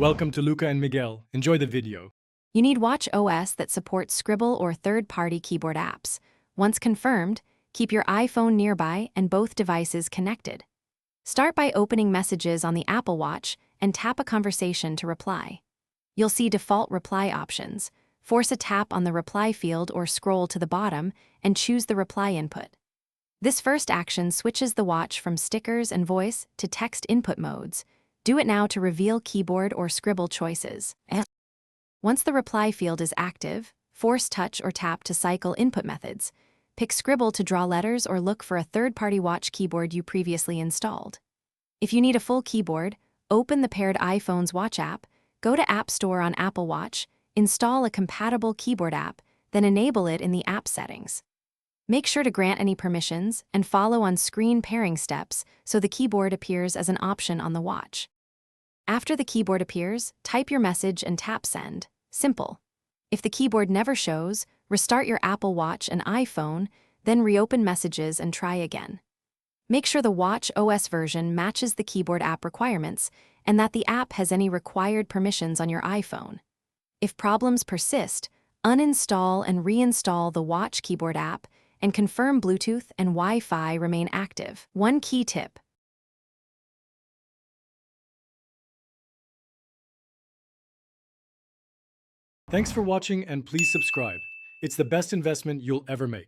Welcome to Luca and Miguel. Enjoy the video. You need Watch OS that supports Scribble or third-party keyboard apps. Once confirmed, keep your iPhone nearby and both devices connected. Start by opening Messages on the Apple Watch and tap a conversation to reply. You'll see default reply options. Force a tap on the reply field or scroll to the bottom and choose the reply input. This first action switches the watch from stickers and voice to text input modes. Do it now to reveal keyboard or Scribble choices. Once the reply field is active, force touch or tap to cycle input methods. Pick Scribble to draw letters or look for a third-party watch keyboard you previously installed. If you need a full keyboard, open the paired iPhone's Watch app, go to App Store on Apple Watch, install a compatible keyboard app, then enable it in the app settings. Make sure to grant any permissions and follow on-screen pairing steps so the keyboard appears as an option on the watch. After the keyboard appears, type your message and tap Send. Simple. If the keyboard never shows, restart your Apple Watch and iPhone, then reopen Messages and try again. Make sure the Watch OS version matches the keyboard app requirements and that the app has any required permissions on your iPhone. If problems persist, uninstall and reinstall the Watch keyboard app and confirm Bluetooth and Wi-Fi remain active. One key tip. Thanks for watching and please subscribe. It's the best investment you'll ever make.